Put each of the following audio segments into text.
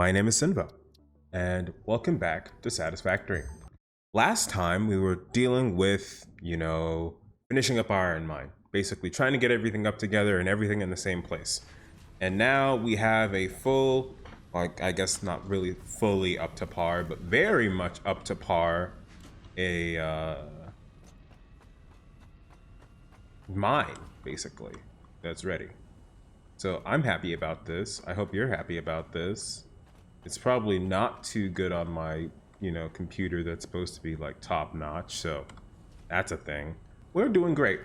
My name is Sinva, and welcome back to Satisfactory. Last time we were dealing with, finishing up our iron mine, basically trying to get everything up together and everything in the same place. And now we have a full, I guess not really fully up to par, but very much up to par, a mine, basically, that's ready. So I'm happy about this. I hope you're happy about this. It's probably not too good on my, computer that's supposed to be like top notch. So that's a thing. We're doing great.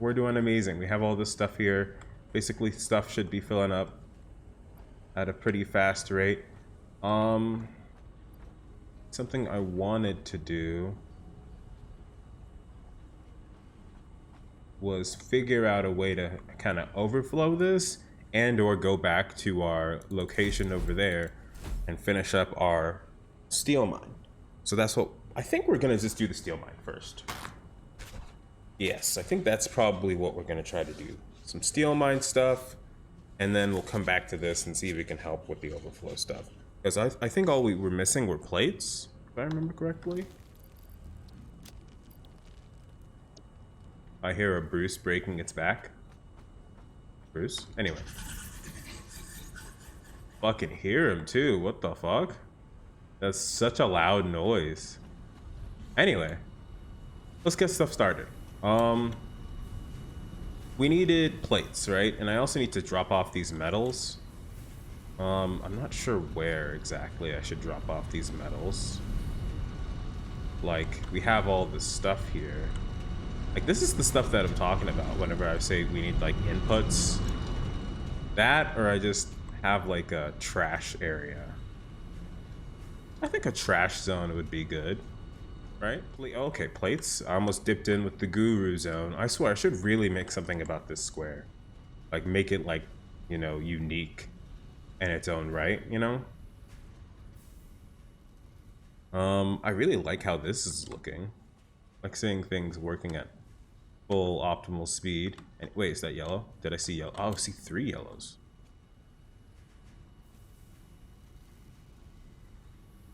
We're doing amazing. We have all this stuff here. Basically, stuff should be filling up at a pretty fast rate. Something I wanted to do was figure out a way to kind of overflow this and or go back to our location over there and finish up our steel mine. So that's what I think we're gonna just do, the steel mine first. Yes, I think that's probably what we're gonna try to do. Some steel mine stuff, and then we'll come back to this and see if we can help with the overflow stuff. Because I think all we were missing were plates, if I remember correctly. I hear a Bruce breaking its back. Bruce? Anyway. Fucking hear him too, what the fuck? That's such a loud noise. Anyway, let's get stuff started. We needed plates, right? And I also need to drop off these metals. I'm not sure where exactly I should drop off these metals. Like, we have all this stuff here. Like, this is the stuff that I'm talking about whenever I say we need, like, inputs. That, or I just have, like, a trash area. I think a trash zone would be good, right? Okay, plates. I almost dipped in with the guru zone. I swear, I should really make something about this square. Like, make it, like, unique in its own right, I really like how this is looking. Like seeing things working at full optimal speed. And wait, is that yellow? Did I see yellow? Oh, I see 3 yellows.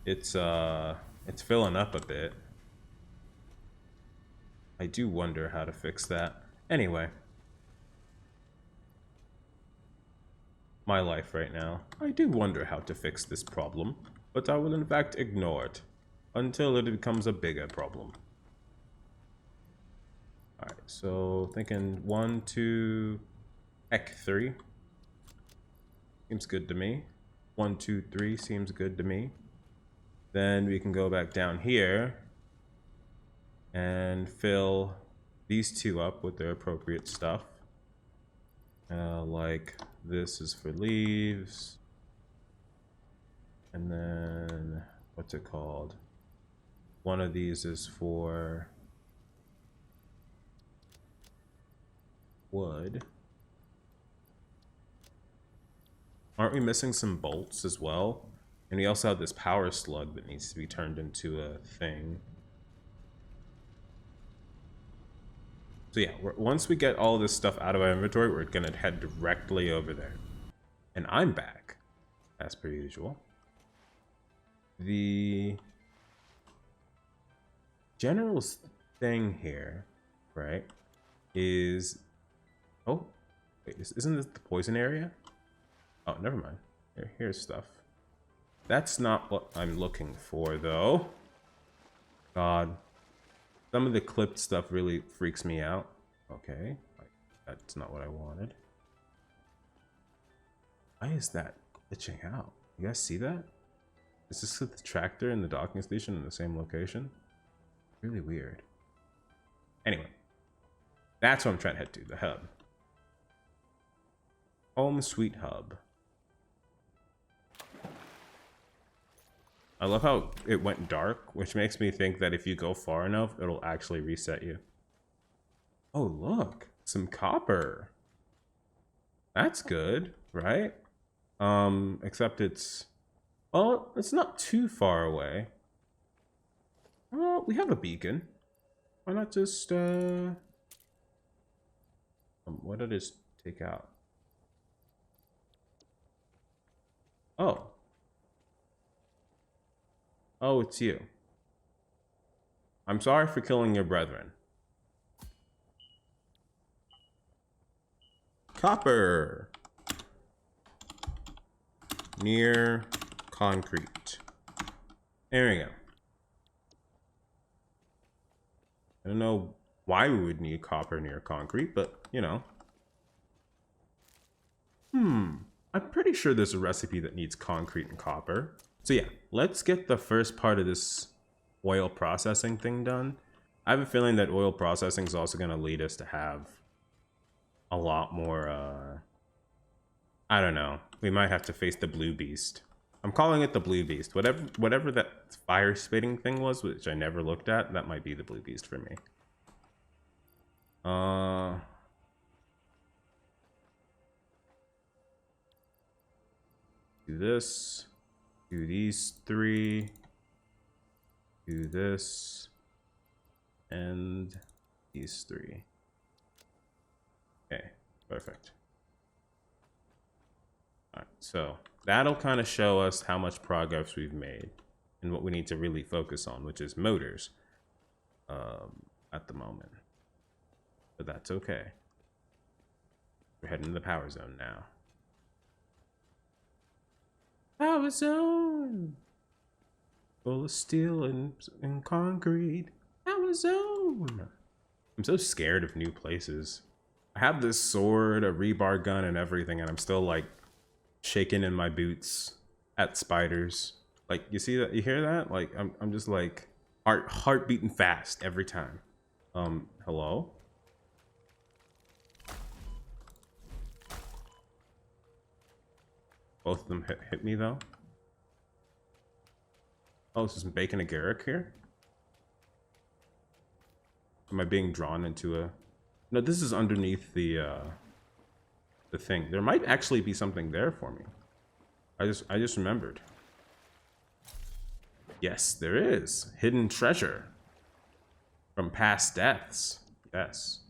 It's filling up a bit. I do wonder how to fix that. Anyway. My life right now. I do wonder how to fix this problem, but I will in fact ignore it until it becomes a bigger problem. Alright, so thinking 1, 2, heck, 3. Seems good to me. 1, 2, 3 seems good to me. Then we can go back down here and fill these 2 up with their appropriate stuff. Like this is for leaves. And then, what's it called? One of these is for wood. Aren't we missing some bolts as well? And we also have this power slug that needs to be turned into a thing. So yeah, once we get all this stuff out of our inventory, we're gonna head directly over there. And I'm back, as per usual. The general thing here, right, is... Oh, wait, isn't this the poison area? Oh, never mind. Here's stuff. That's not what I'm looking for, though. God. Some of the clipped stuff really freaks me out. Okay. That's not what I wanted. Why is that glitching out? You guys see that? Is this the tractor and the docking station in the same location? Really weird. Anyway. That's what I'm trying to head to, the hub. Home sweet hub. I love how it went dark, which makes me think that if you go far enough, it'll actually reset you. Oh, look, some copper. That's good, right? Except it's, well, it's not too far away. Well, we have a beacon. Why not just, what did it take out? Oh. Oh, it's you. I'm sorry for killing your brethren. Copper. Near concrete. There we go. I don't know why we would need copper near concrete, but, you know. I'm pretty sure there's a recipe that needs concrete and copper. So yeah, let's get the first part of this oil processing thing done. I have a feeling that oil processing is also going to lead us to have a lot more, I don't know. We might have to face the blue beast. I'm calling it the blue beast. Whatever that fire spitting thing was, which I never looked at, that might be the blue beast for me. Do this. Do these three. Do this. And these three. Okay, perfect. All right, so that'll kind of show us how much progress we've made and what we need to really focus on, which is motors at the moment. But that's okay. We're heading to the power zone now. Power zone! Full of steel and concrete. Power zone! I'm so scared of new places. I have this sword, a rebar gun, and everything, and I'm still like shaking in my boots at spiders. Like, you see that? You hear that? Like, I'm just like heart beating fast every time. Hello? Both of them hit me though. Oh, this is bacon agaric here. Am I being drawn into a? No, this is underneath the thing. There might actually be something there for me. I just remembered. Yes, there is. Hidden treasure. From past deaths. Yes.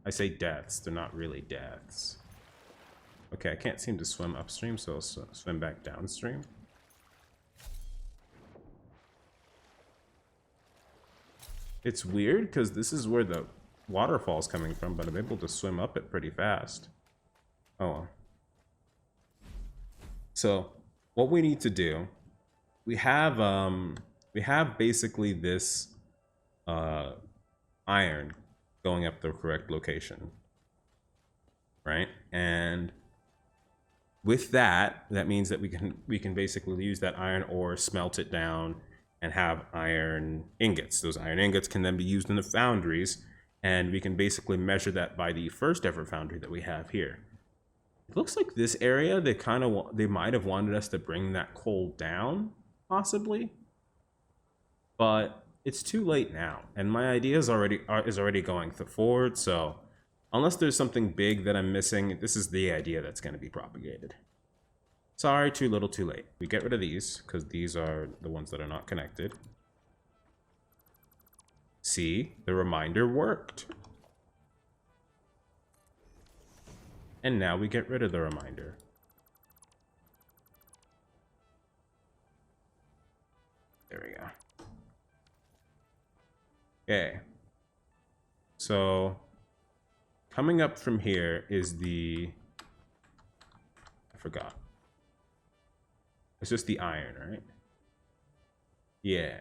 I say deaths, they're not really deaths. Okay, I can't seem to swim upstream, so I'll swim back downstream. It's weird because this is where the waterfall's coming from, but I'm able to swim up it pretty fast. Oh well. So what we need to do, we have basically this iron going up the correct location, right? And with that, that means that we can basically use that iron ore, smelt it down, and have iron ingots. Those iron ingots can then be used in the foundries, and we can basically measure that by the first ever foundry that we have here. It looks like this area, they might have wanted us to bring that coal down, possibly, but it's too late now, and my idea is already going forward. So unless there's something big that I'm missing, this is the idea that's going to be propagated. Sorry, too little, too late. We get rid of these, because these are the ones that are not connected. See, the reminder worked. And now we get rid of the reminder. There we go. Okay. So coming up from here is the... I forgot. It's just the iron, right? Yeah.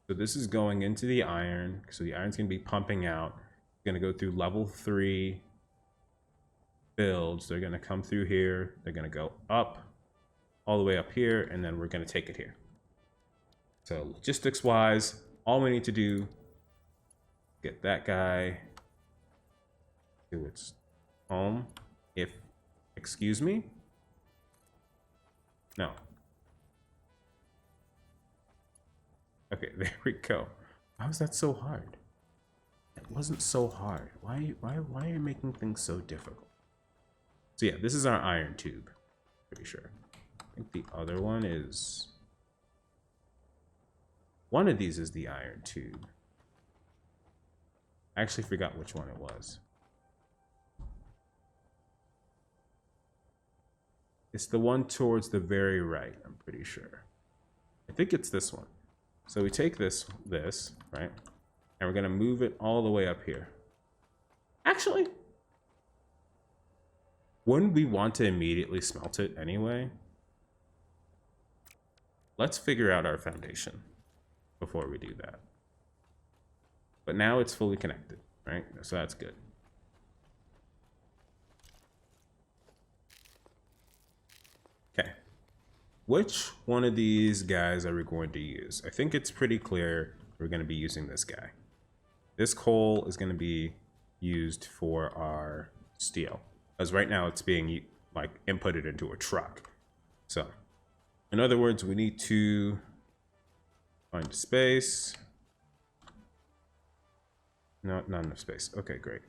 So this is going into the iron. So the iron's going to be pumping out. It's going to go through level 3 builds. They're going to come through here. They're going to go up, all the way up here, and then we're going to take it here. So logistics-wise, all we need to do, get that guy to its home. Excuse me? No. Okay, there we go. Why was that so hard? It wasn't so hard. Why are you making things so difficult? So yeah, this is our iron tube. Pretty sure. I think the other one is... One of these is the iron tube. I actually forgot which one it was. It's the one towards the very right, I'm pretty sure. I think it's this one. So we take this, right? And we're gonna move it all the way up here. Actually, wouldn't we want to immediately smelt it anyway? Let's figure out our foundation before we do that. But now it's fully connected, right? So that's good. Okay. Which one of these guys are we going to use? I think it's pretty clear we're going to be using this guy. This coal is going to be used for our steel. Because right now it's being like inputted into a truck. So, in other words, we need to find space. No, not enough space. Okay, great.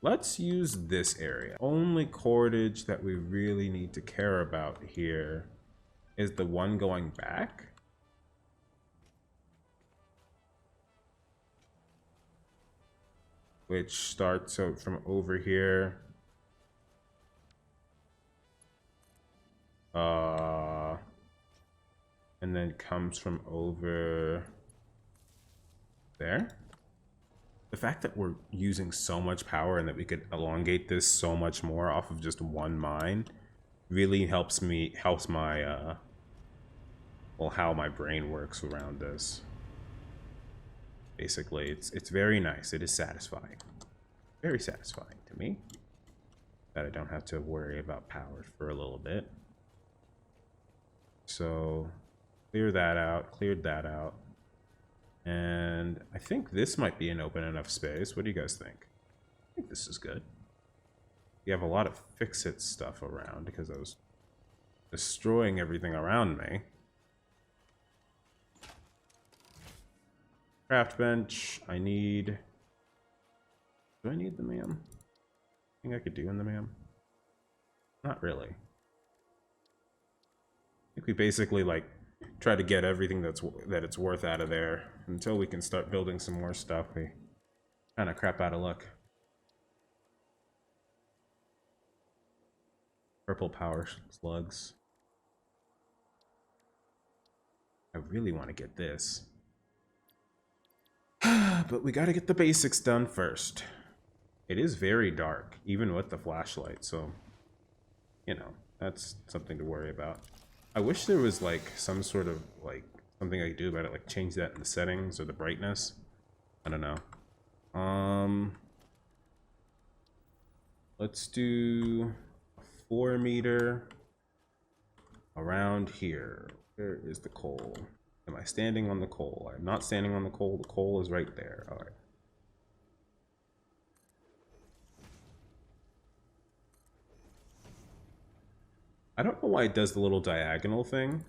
Let's use this area. Only cordage that we really need to care about here is the one going back. Which starts out from over here. And then comes from over there. The fact that we're using so much power and that we could elongate this so much more off of just one mine really helps my well, how my brain works around this. Basically, it's very nice. It is satisfying. Very satisfying to me that I don't have to worry about power for a little bit. So, clear that out, cleared that out. And I think this might be an open enough space. What do you guys think? I think this is good. You have a lot of fix-it stuff around because I was destroying everything around me. Craft bench. Do I need the MAM? Anything I could do in the MAM? Not really. I think we basically like try to get everything that it's worth out of there until we can start building some more stuff. We kind of crap out of luck. Purple power slugs. I really want to get this. But we got to get the basics done first. It is very dark, even with the flashlight, so, you know, that's something to worry about. I wish there was, like, some sort of, like, something I could do about it, like change that in the settings or the brightness. I don't know. Let's do a 4 meter around here. Where is the coal? Am I standing on the coal? I'm not standing on the coal. The coal is right there. All right. I don't know why it does the little diagonal thing.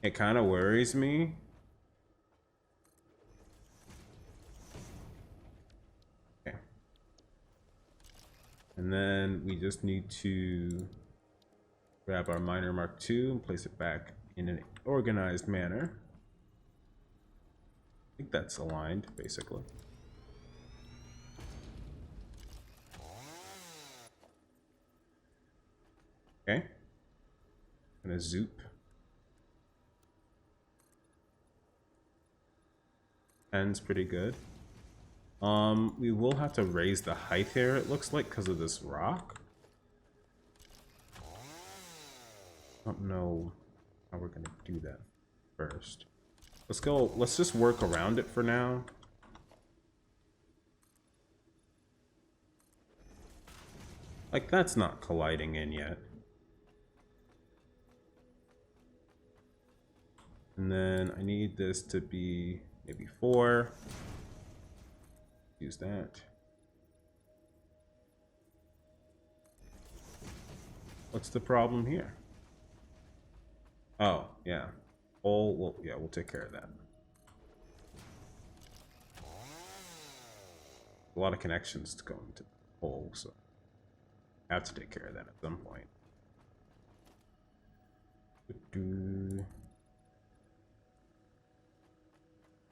It kind of worries me. Okay. And then we just need to grab our miner Mark II and place it back in an organized manner. I think that's aligned, basically. Okay. And a zoop. Pen's pretty good. We will have to raise the height here, it looks like, because of this rock. I don't know how we're gonna do that first. Let's just work around it for now. Like, that's not colliding in yet. And then I need this to be maybe 4. Use that. What's the problem here? Oh, yeah. We'll take care of that. A lot of connections to go into the pole, so I have to take care of that at some point.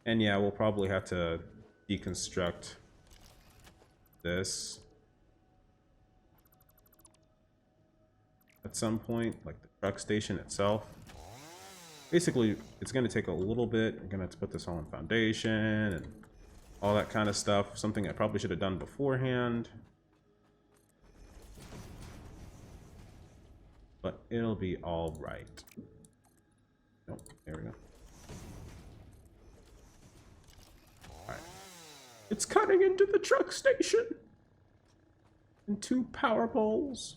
And yeah, we'll probably have to deconstruct this. at some point, like the truck station itself. Basically, it's going to take a little bit. I'm going to have to put this all in foundation and all that kind of stuff. Something I probably should have done beforehand. But it'll be all right. Nope, there we go. All right. It's cutting into the truck station. And 2 power poles.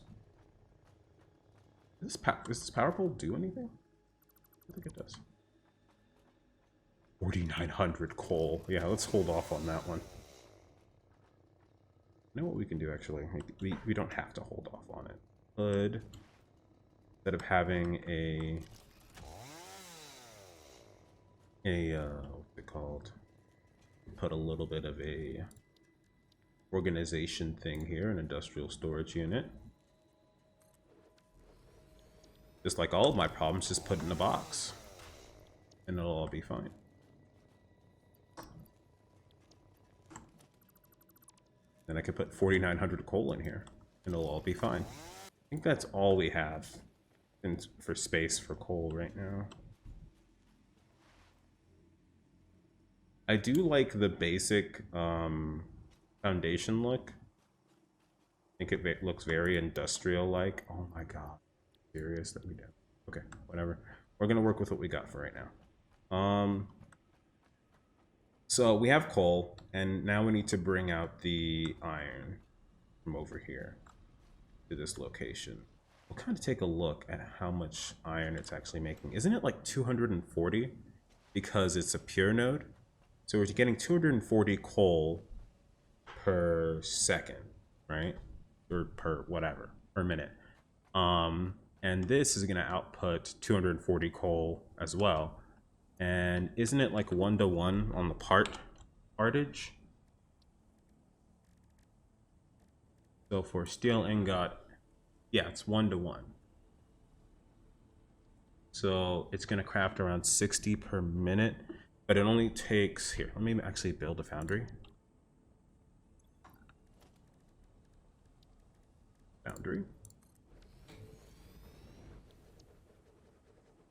Does this power pole do anything? I think it does. 4,900 coal. Yeah, let's hold off on that one. You know what we can do, actually? We don't have to hold off on it. But instead of having what's it called? Put a little bit of a organization thing here, an industrial storage unit. Just like all of my problems, just put it in a box. And it'll all be fine. Then I could put 4,900 coal in here. And it'll all be fine. I think that's all we have for space for coal right now. I do like the basic foundation look. I think it looks very industrial-like. Oh my god. Serious that we do. Okay, whatever. We're gonna work with what we got for right now. So we have coal, and now we need to bring out the iron from over here to this location. We'll kind of take a look at how much iron it's actually making. Isn't it like 240? Because it's a pure node. So we're getting 240 coal per second, right? Or per whatever, per minute. And this is going to output 240 coal as well. And isn't it like 1-to-1 on the partage? So for steel ingot, yeah, it's 1-to-1. So it's going to craft around 60 per minute, but it only takes, here, let me actually build a foundry. Foundry.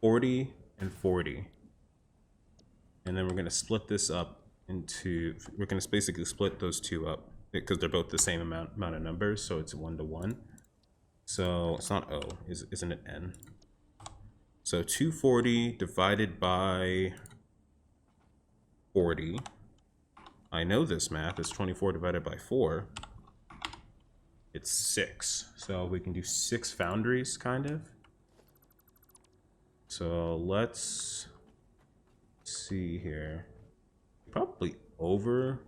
40 and 40. And then we're going to split this up into, we're going to basically split those two up because they're both the same amount of numbers, so it's 1-to-1. So it's not O, isn't it N? So 240 divided by 40. I know this math. It's 24 divided by 4. It's 6. So we can do 6 foundries, kind of. So let's see here. Probably over,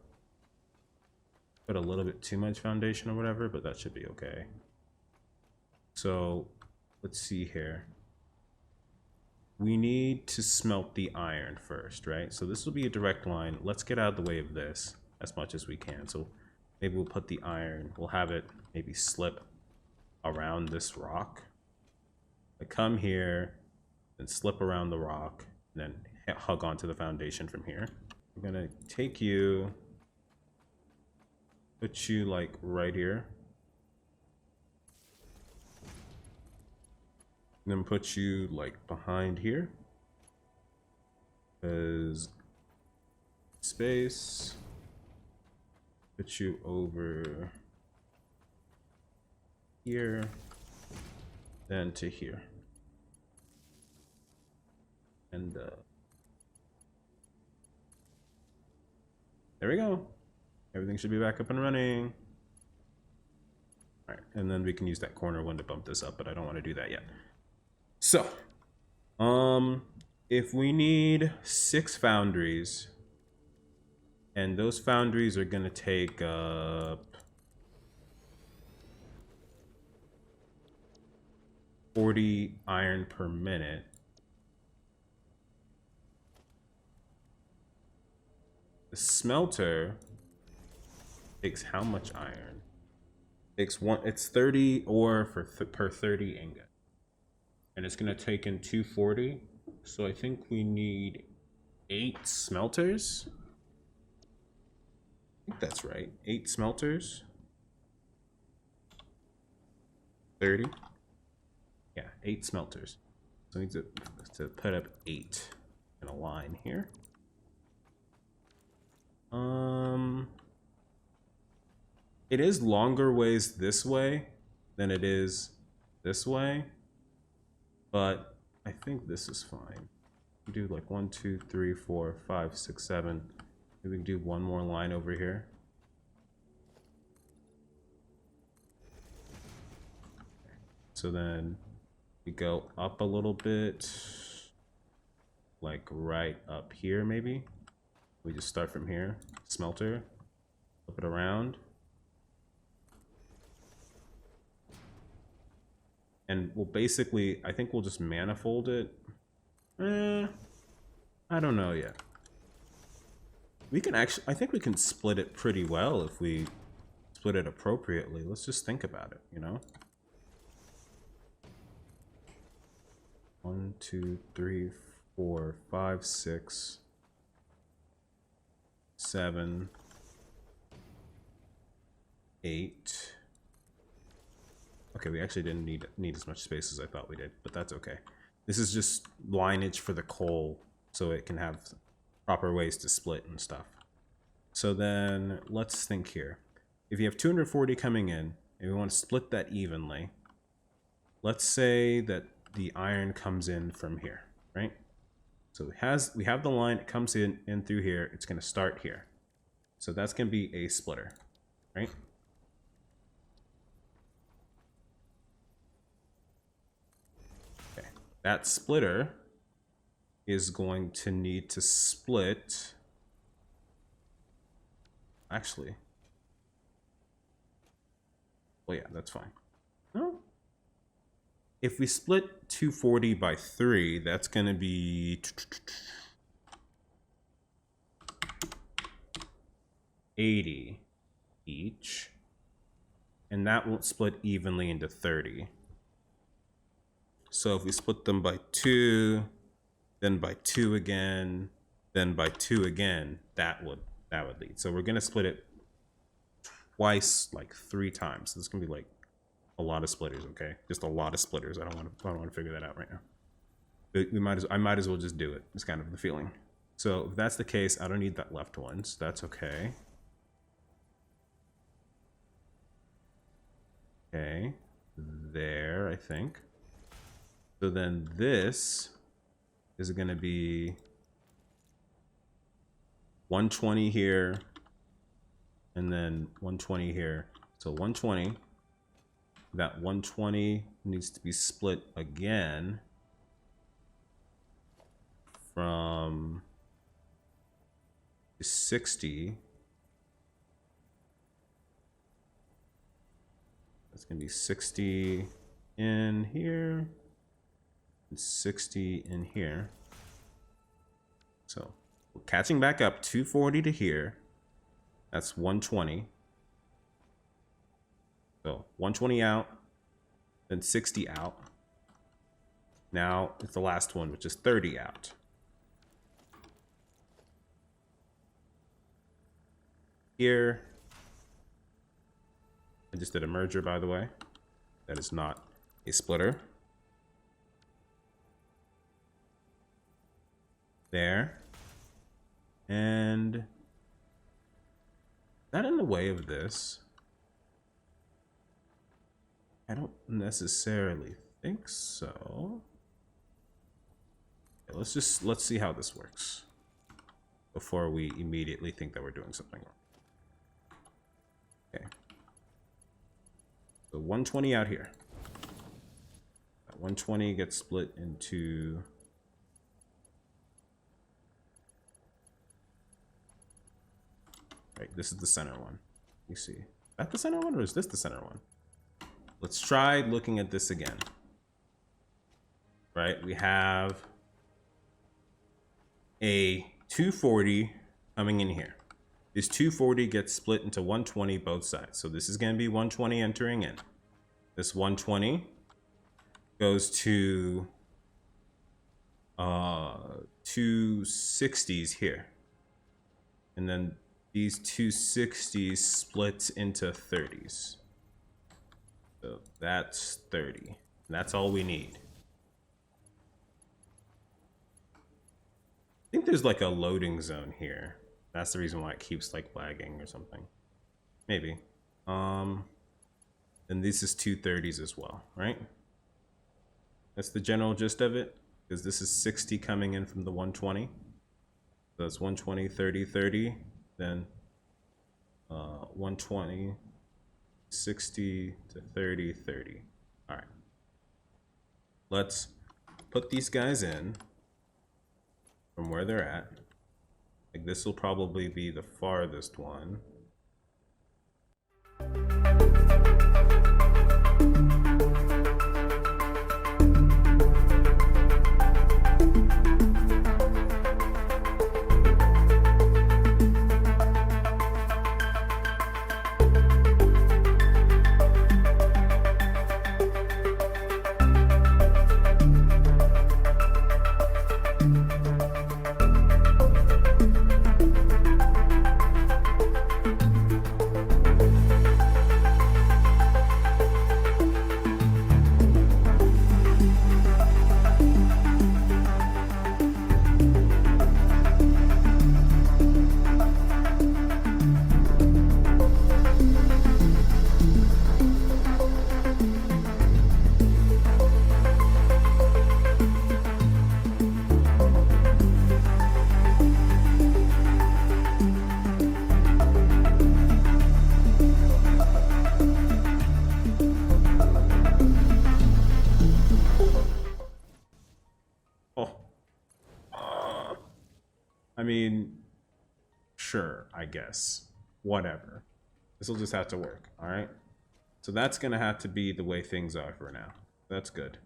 put a little bit too much foundation or whatever, but that should be okay. So let's see here. We need to smelt the iron first, right? So this will be a direct line. Let's get out of the way of this as much as we can. So maybe we'll put the iron, we'll have it maybe slip around this rock. I come here, then slip around the rock, and then hug onto the foundation from here. I'm gonna take you, put you like right here. And then put you like behind here. Because space. Put you over here. Then to here. And there we go. Everything should be back up and running. All right, and then we can use that corner one to bump this up, but I don't want to do that yet. So, if we need 6 foundries, and those foundries are gonna take up 40 iron per minute. The smelter takes how much iron? It's 30 ore per 30 ingot. And it's gonna take in 240. So I think we need 8 smelters. I think that's right. 8 smelters. 30. Yeah, 8 smelters. So we need to put up 8 in a line here. It is longer ways this way than it is this way, but I think this is fine. We do like 1, 2, 3, 4, 5, 6, 7. Maybe we can do one more line over here. So then we go up a little bit, like right up here maybe. We just start from here, smelter, flip it around. And we'll basically, I think we'll just manifold it. I don't know yet. We can actually, I think we can split it pretty well if we split it appropriately. Let's just think about it, you know? 1, 2, 3, 4, 5, 6, 7, 8. Okay, we actually didn't need as much space as I thought we did, but that's okay. This is just lineage for the coal, so it can have proper ways to split and stuff. So then let's think here. If you have 240 coming in, and we want to split that evenly, let's say that the iron comes in from here, right? So we have the line, it comes in through here, it's going to start here. So that's going to be a splitter, right? Okay. That splitter is going to need to split. Actually, well, yeah, that's fine. No. If we split 240 by 3, that's going to be 80 each. And that won't split evenly into 30. So if we split them by 2, then by 2 again, then by 2 again, that would lead. So we're going to split it twice, like 3 times. So this is going to be like a lot of splitters, okay? Just a lot of splitters. I don't want to figure that out right now. But I might as well just do it. It's kind of the feeling. So if that's the case, I don't need that left one, so that's okay. Okay, there, I think. So then this is going to be 120 here, and then 120 here. So 120. That 120 needs to be split again from 60. That's going to be 60 in here and 60 in here. So we're catching back up 240 to here. That's 120. So 120 out, then 60 out. Now it's the last one, which is 30 out. Here, I just did a merger, by the way. That is not a splitter. There. And is that in the way of this? I don't necessarily think so. Okay, let's see how this works before we immediately think that we're doing something wrong. Okay. So 120 out here. That 120 gets split into right, this is the center one. You see. Is that the center one or is this the center one? Let's try looking at this again. Right, we have a 240 coming in here. This 240 gets split into 120 both sides. So this is going to be 120 entering in. This 120 goes to 260s here. And then these 260s split into 30s. So that's 30. And that's all we need. I think there's like a loading zone here. That's the reason why it keeps like lagging or something. Maybe. And this is 230s as well, right? That's the general gist of it, because this is 60 coming in from the 120. So it's 120, 30, 30, then 120, 60 to 30, 30. All right. Let's put these guys in from where they're at. Like this will probably be the farthest one. I mean, sure, I guess. Whatever. This will just have to work, all right? So that's going to have to be the way things are for now. That's good.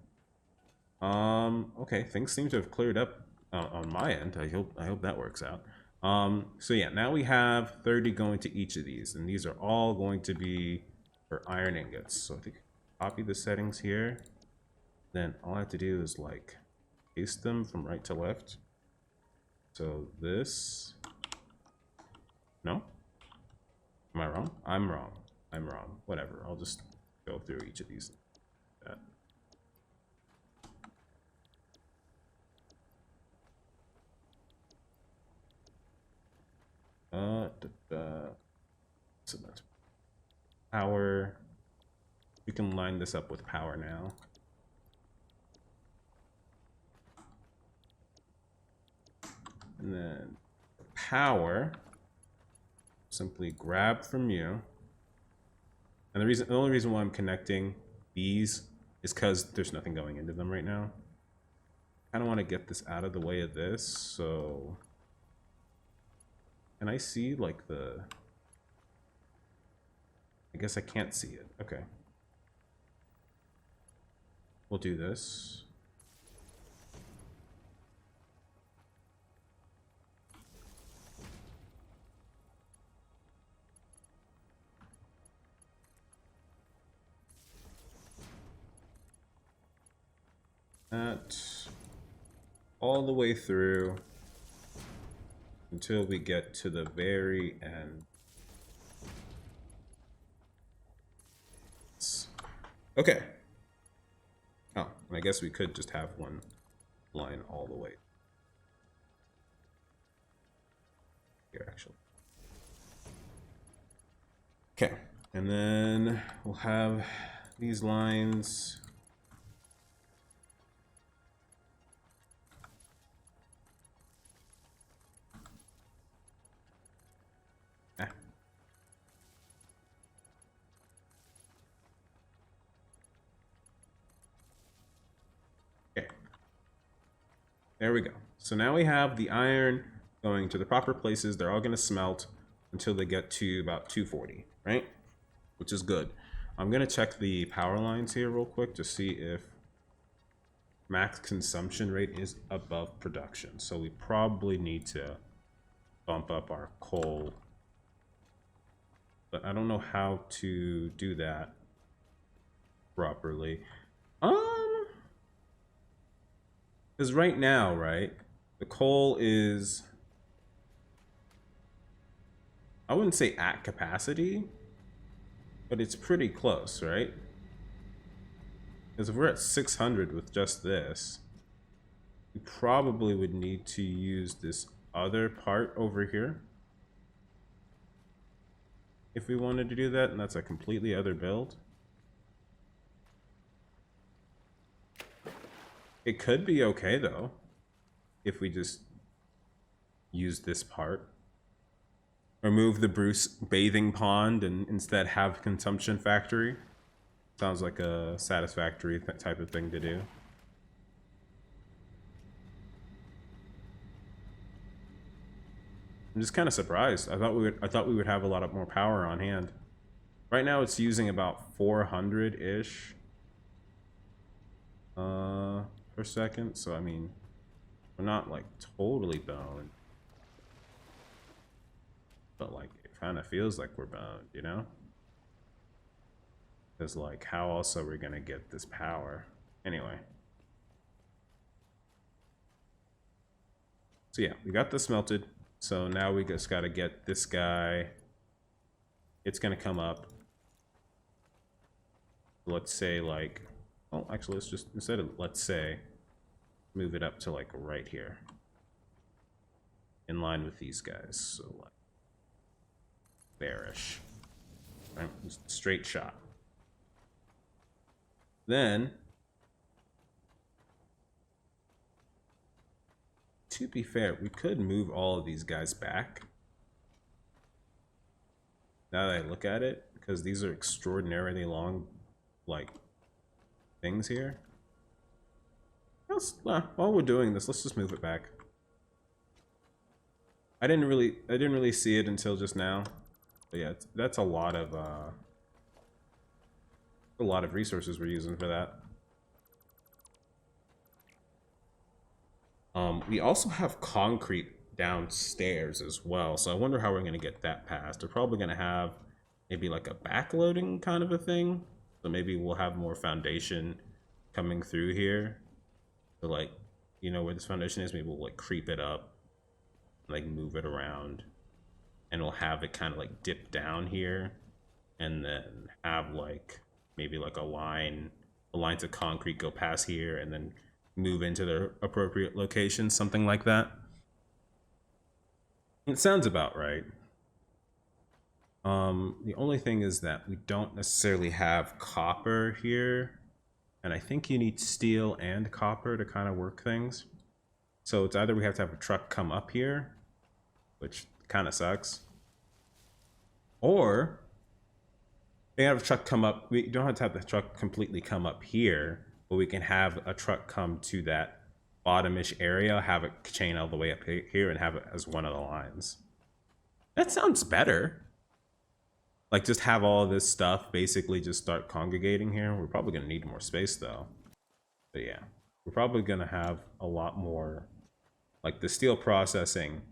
Okay, things seem to have cleared up on my end. I hope that works out. So yeah, now we have 30 going to each of these, and these are all going to be for iron ingots. So I think copy the settings here. Then all I have to do is like paste them from right to left. So this, no? Am I wrong? I'm wrong. I'm wrong. Whatever. I'll just go through each of these. So that's power. We can line this up with power now. And then power, simply grab from you. And the only reason why I'm connecting these is because there's nothing going into them right now. I kind of want to get this out of the way of this, so can I see like the, I guess I can't see it. Okay. We'll do this. That all the way through until we get to the very end. Okay. Oh, I guess we could just have one line all the way here, actually. Okay, and then we'll have these lines. There we go. So now we have the iron going to the proper places. They're all going to smelt until they get to about 240, right? Which is good. I'm going to check the power lines here real quick to see if max consumption rate is above production. So we probably need to bump up our coal. But I don't know how to do that properly. Because right now, right, the coal is, I wouldn't say at capacity, but it's pretty close, right? Because if we're at 600 with just this, we probably would need to use this other part over here if we wanted to do that, and that's a completely other build. It could be okay though if we just use this part. Remove the Bruce bathing pond and instead have consumption factory. Sounds like a Satisfactory type of thing to do. I'm just kind of surprised. I thought we would have a lot more power on hand. Right now it's using about 400-ish per second. So I mean, we're not like totally boned, but like it kind of feels like we're boned, you know? Because like, how else are we gonna get this power? Anyway. So yeah, we got this melted. So now we just gotta get this guy. It's gonna come up. Let's say like, oh, actually let's just, instead of let's say, move it up to like right here. In line with these guys, so like, bearish. Right, straight shot. Then, to be fair, we could move all of these guys back. Now that I look at it, because these are extraordinarily long, like, things here. While we're doing this, let's just move it back. I didn't really see it until just now. But yeah, that's a lot of resources we're using for that. We also have concrete downstairs as well, so I wonder how we're going to get that passed. We're probably going to have maybe like a backloading kind of a thing, so maybe we'll have more foundation coming through here. So like, you know where this foundation is, maybe we'll like creep it up, like move it around, and we'll have it kind of like dip down here, and then have like maybe like lines of concrete go past here and then move into their appropriate locations, something like that. It sounds about right. The only thing is that we don't necessarily have copper here, and I think you need steel and copper to kind of work things. So it's either we have to have a truck come up here, which kind of sucks, or we have a truck come up. We don't have to have the truck completely come up here, but we can have a truck come to that bottomish area, have it chain all the way up here, and have it as one of the lines. That sounds better. Like, just have all of this stuff basically just start congregating here. We're probably going to need more space, though. But yeah, we're probably going to have a lot more, like, the steel processing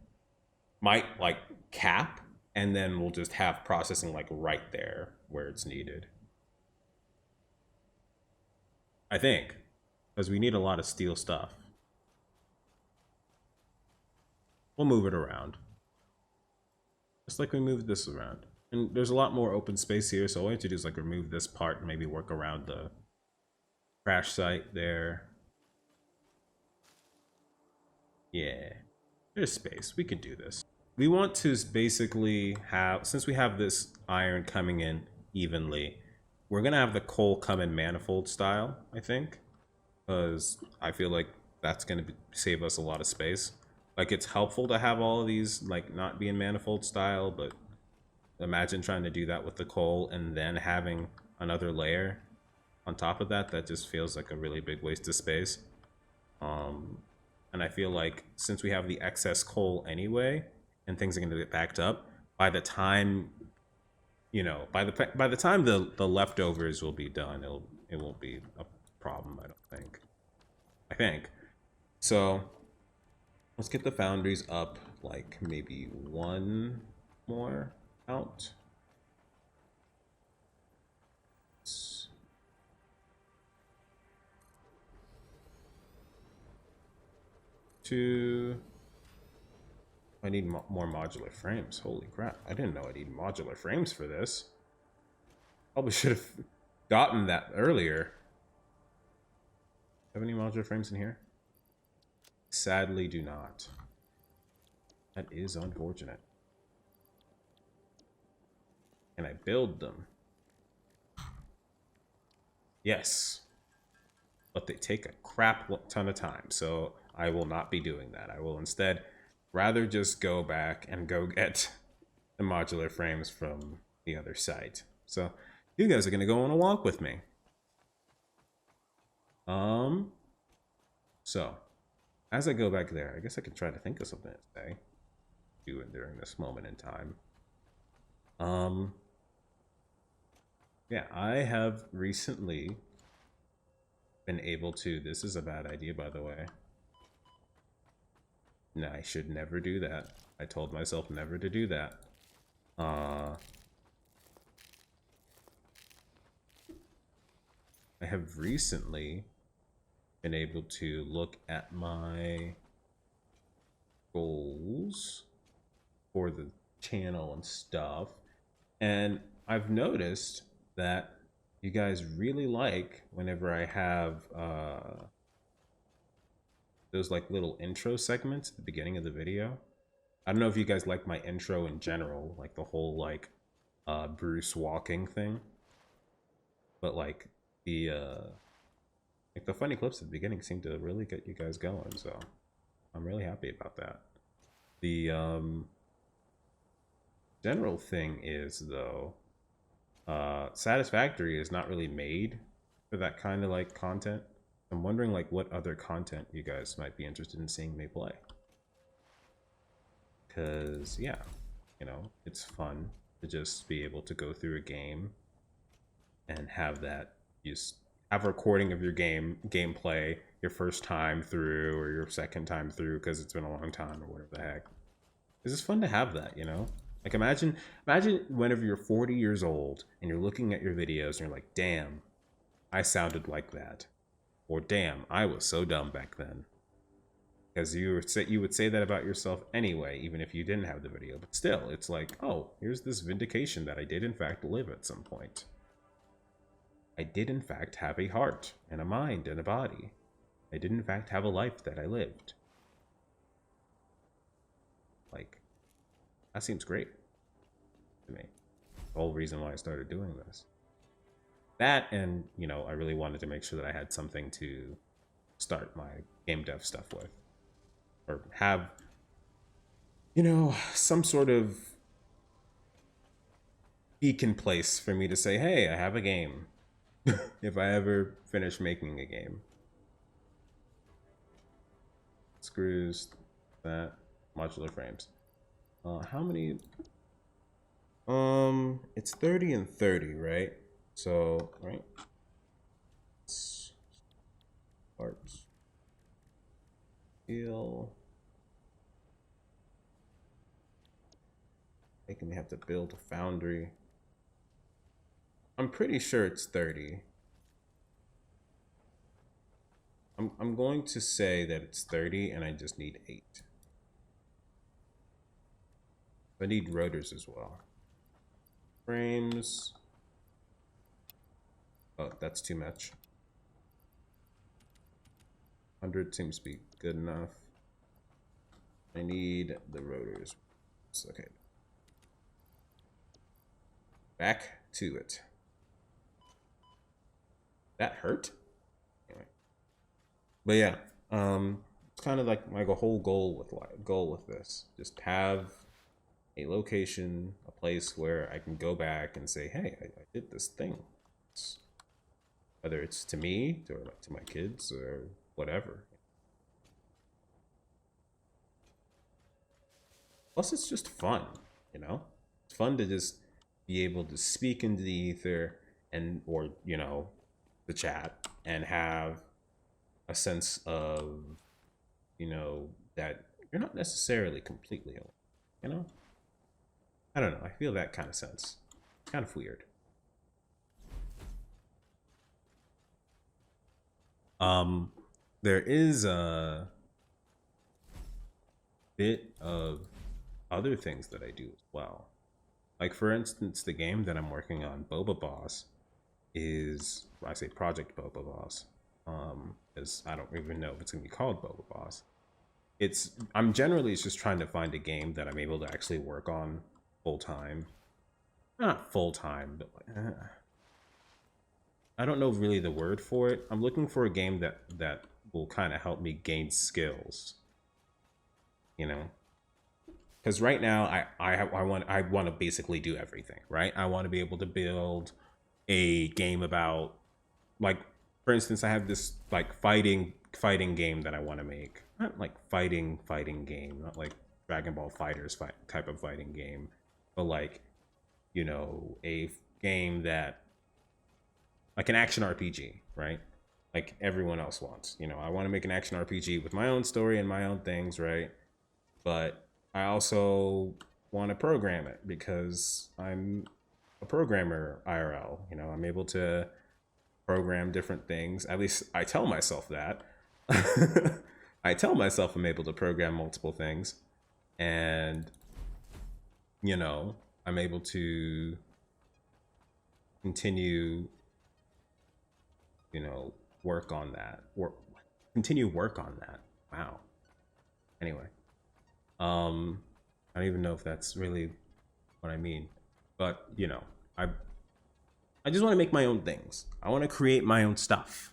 might, like, cap, and then we'll just have processing, like, right there where it's needed. I think, because we need a lot of steel stuff. We'll move it around. Just like we moved this around. And there's a lot more open space here, so all we have to do is like remove this part and maybe work around the crash site there. Yeah, there's space. We can do this. We want to basically have, since we have this iron coming in evenly, we're gonna have the coal come in manifold style, I think, because I feel like that's gonna save us a lot of space. Like, it's helpful to have all of these like not be in manifold style, but imagine trying to do that with the coal and then having another layer on top of that. That just feels like a really big waste of space. And I feel like since we have the excess coal anyway, and things are going to get backed up, by the time, you know, by the time the leftovers will be done, it won't be a problem. I don't think. I think so. Let's get the foundries up, like maybe one more out. Two. I need more modular frames. Holy crap. I didn't know I need modular frames for this. Probably should have gotten that earlier. Have any modular frames in here? Sadly, do not. That is unfortunate. Can I build them? Yes. But they take a crap ton of time, so I will not be doing that. I will instead rather just go back and go get the modular frames from the other site. So you guys are going to go on a walk with me. So as I go back there, I guess I can try to think of something to say during this moment in time. Yeah, I have recently been able to, this is a bad idea, by the way. No, I should never do that. I told myself never to do that. I have recently been able to look at my goals for the channel and stuff, and I've noticed that you guys really like whenever I have those like little intro segments at the beginning of the video. I don't know if you guys like my intro in general, like the whole like Bruce walking thing, but like the funny clips at the beginning seem to really get you guys going, so I'm really happy about that. The general thing is, though, Satisfactory is not really made for that kind of like content. I'm wondering like what other content you guys might be interested in seeing me play. Because yeah, you know, it's fun to just be able to go through a game and have that, just have a recording of your gameplay, your first time through or your second time through because it's been a long time or whatever the heck. It's just fun to have that, you know? Like imagine whenever you're 40 years old and you're looking at your videos and you're like, damn, I sounded like that. Or damn, I was so dumb back then. Because you would say that about yourself anyway, even if you didn't have the video. But still, it's like, oh, here's this vindication that I did in fact live at some point. I did in fact have a heart and a mind and a body. I did in fact have a life that I lived. Like, that seems great to me. The whole reason why I started doing this. That, and, you know, I really wanted to make sure that I had something to start my game dev stuff with. Or have, you know, some sort of beacon place for me to say, hey, I have a game. If I ever finish making a game. Screws, that, modular frames. How many? It's 30 and 30, right? So, right? Parts. Steel. Making me have to build a foundry. I'm pretty sure it's 30. I'm going to say that it's 30 and I just need 8. I need rotors as well. Frames. Oh, that's too much. 100 seems to be good enough. I need the rotors. Okay. Back to it. That hurt? Anyway. But yeah, it's kind of like my whole goal with this. Just have a location, a place where I can go back and say, hey, I did this thing. Whether it's to me or to my kids or whatever. Plus, it's just fun, you know? It's fun to just be able to speak into the ether and, or, you know, the chat and have a sense of, you know, that you're not necessarily completely alone, you know? I don't know. I feel that kind of sense. It's kind of weird. There is a bit of other things that I do as well. Like for instance, the game that I'm working on, Boba Boss, is, I say Project Boba Boss, Because I don't even know if it's gonna be called Boba Boss. I'm generally just trying to find a game that I'm able to actually work on full time. Not full time, but like, I don't know really the word for it. I'm looking for a game that will kind of help me gain skills. You know, because right now I want to basically do everything. Right, I want to be able to build a game about, like, for instance, I have this like fighting game that I want to make. Not like fighting game, not like Dragon Ball Fighters type of fighting game, but like, a game that, like, an action RPG, right? Like everyone else wants. I want to make an action RPG with my own story and my own things, right? But I also want to program it because I'm a programmer IRL. I'm able to program different things. At least I tell myself that. I tell myself I'm able to program multiple things. And, I'm able to continue, work on that. Continue work on that. Wow. Anyway. I don't even know if that's really what I mean. But, I just want to make my own things. I want to create my own stuff.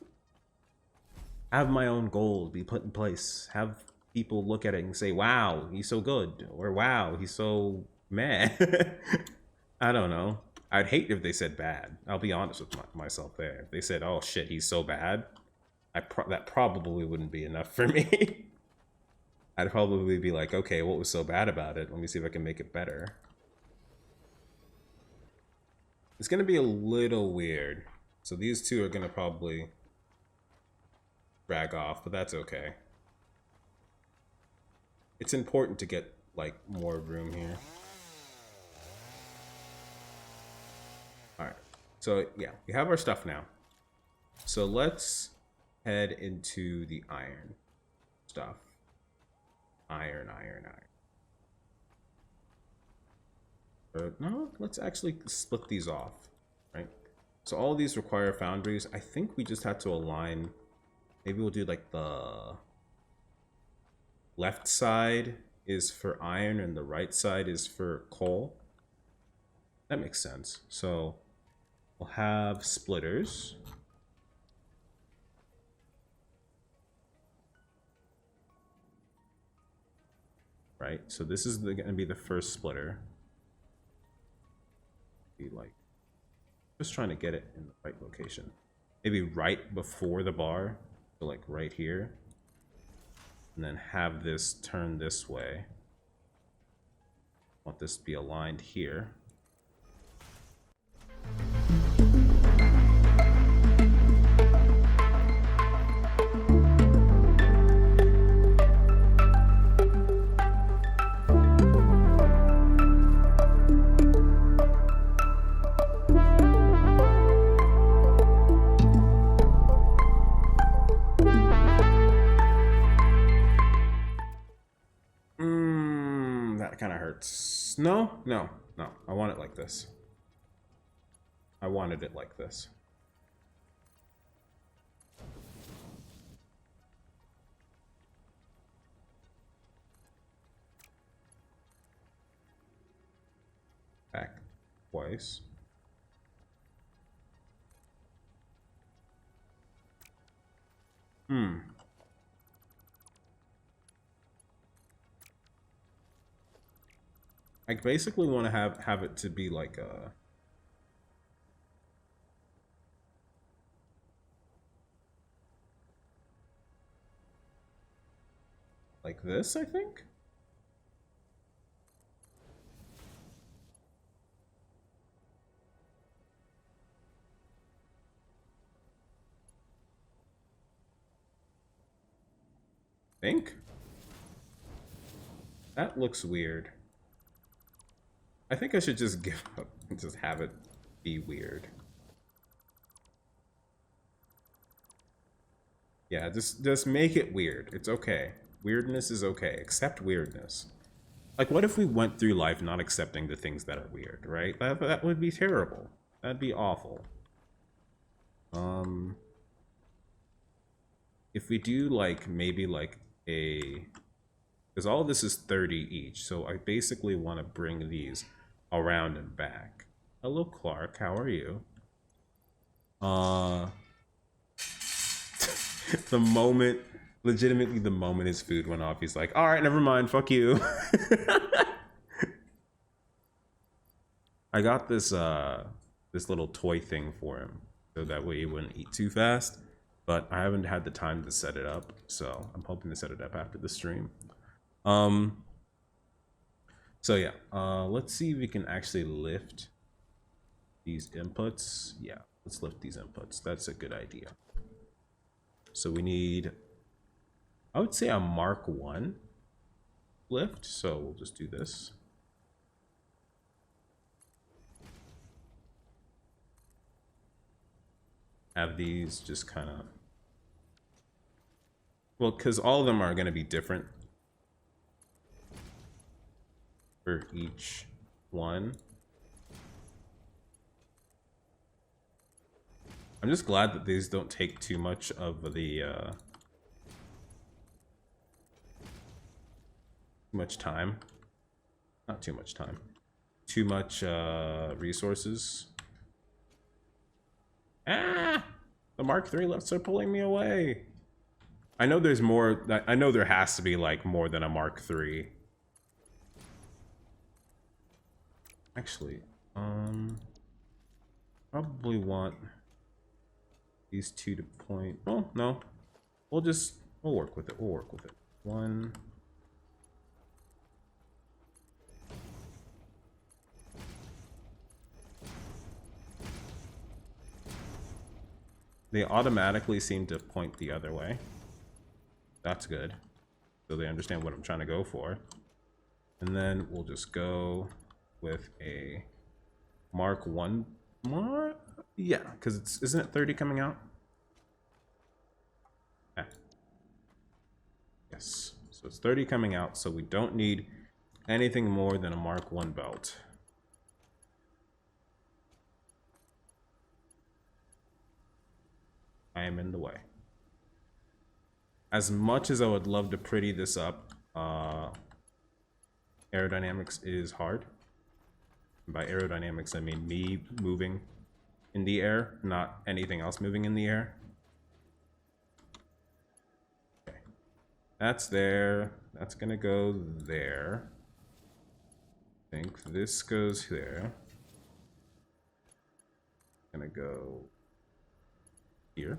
Have my own goals be put in place. Have people look at it and say, wow, he's so good. Or wow, he's so mad. I don't know. I'd hate if they said bad. I'll be honest with myself there. If they said, oh shit, he's so bad, that probably wouldn't be enough for me. I'd probably be like, okay, what was so bad about it? Let me see if I can make it better. It's going to be a little weird. So these two are going to probably drag off, but that's okay. It's important to get, like, more room here. Alright. So, yeah, we have our stuff now. So let's head into the iron stuff. Iron. No, let's actually split these off, right? So all of these require foundries. I think we just have to align. Maybe we'll do like the left side is for iron and the right side is for coal. That makes sense. So we'll have splitters. Right, so this is going to be the first splitter. Be like, just trying to get it in the right location. Maybe right before the bar, so like right here. And then have this turn this way. Want this to be aligned here. Kind of hurts. No. I want it like this. I wanted it like this. Back twice. I basically want to have it to be like a like this, I think. That looks weird. I think I should just give up and just have it be weird. Yeah, just make it weird. It's okay. Weirdness is okay. Accept weirdness. Like, what if we went through life not accepting the things that are weird, right? That would be terrible. That'd be awful. if we do like maybe like a, because all this is 30 each, so I basically want to bring these around and back. Hello, Clark. How are you? The moment, legitimately, the moment his food went off, he's like, "All right, never mind. Fuck you." I got this little toy thing for him, so that way he wouldn't eat too fast. But I haven't had the time to set it up, so I'm hoping to set it up after the stream. Um, so yeah, let's see if we can actually lift these inputs. Yeah, let's lift these inputs. That's a good idea. So we need, I would say, a Mark 1 lift. So we'll just do this. Have these just kind of, well, because all of them are going to be different for each one. I'm just glad that these don't take too much of the too much time. Not too much time. Too much resources. Ah! The Mark III lifts are pulling me away. I know there's more. I know there has to be like more than a Mark III. Actually, probably want these two to point. Oh no, we'll work with it. We'll work with it. One. They automatically seem to point the other way. That's good. So they understand what I'm trying to go for. And then we'll just go with a Mark 1 more. Yeah, because isn't it 30 coming out? Ah. Yes. So it's 30 coming out, so we don't need anything more than a Mark 1 belt. I am in the way. As much as I would love to pretty this up, aerodynamics is hard. And by aerodynamics, I mean me moving in the air, not anything else moving in the air. Okay. That's there. That's gonna go there. I think this goes there. Gonna go here.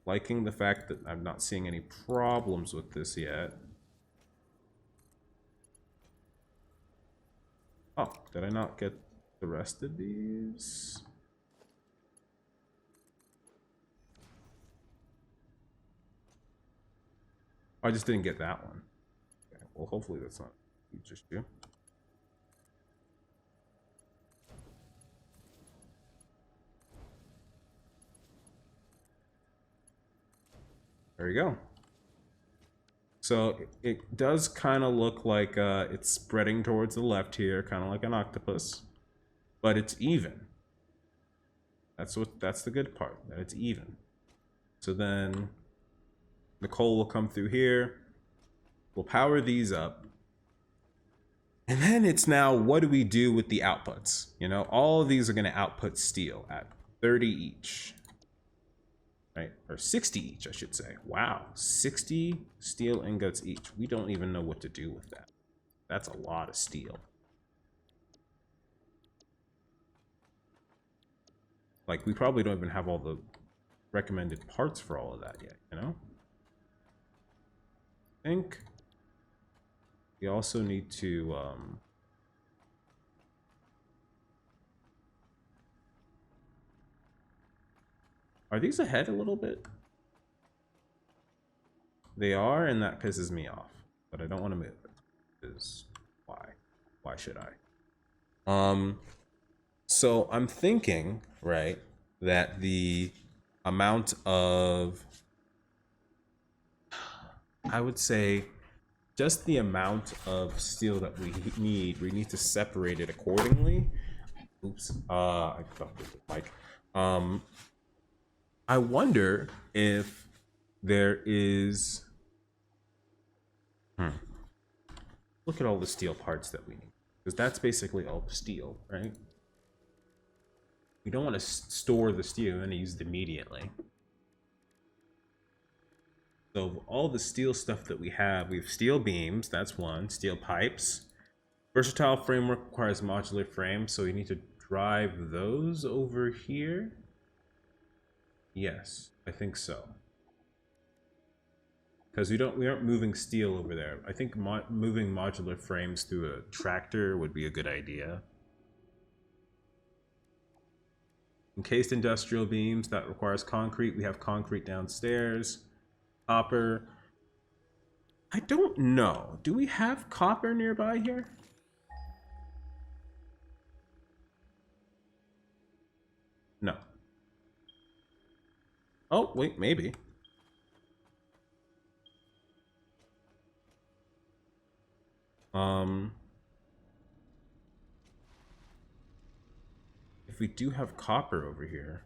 Liking the fact that I'm not seeing any problems with this yet. Oh, did I not get the rest of these? Oh, I just didn't get that one. Okay, well, hopefully that's not a huge issue. There you go. So it does kind of look like it's spreading towards the left here, kind of like an octopus, but it's even. That's the good part, that it's even. So then the coal will come through here. We'll power these up. And then it's now, what do we do with the outputs? You know, all of these are going to output steel at 30 each. Right? Or 60 each, I should say. Wow, 60 steel ingots each. We don't even know what to do with that. That's a lot of steel. Like, we probably don't even have all the recommended parts for all of that yet, you know? I think we also need to are these ahead a little bit? They are, and that pisses me off. But I don't want to move it. Because why? Why should I? So I'm thinking, right, that the amount of, I would say, just the amount of steel that we need to separate it accordingly. Oops, I fucked with the mic. I wonder if there is... Look at all the steel parts that we need. Because that's basically all the steel, right? We don't want to store the steel, we want to use it immediately. So all the steel stuff that we have steel beams, that's one, steel pipes. Versatile framework requires modular frames, so we need to drive those over here. Yes, I think so. Because we aren't moving steel over there. I think moving modular frames through a tractor would be a good idea. Encased industrial beams, that requires concrete. We have concrete downstairs. Copper. I don't know. Do we have copper nearby here? No. Oh, wait, maybe. If we do have copper over here.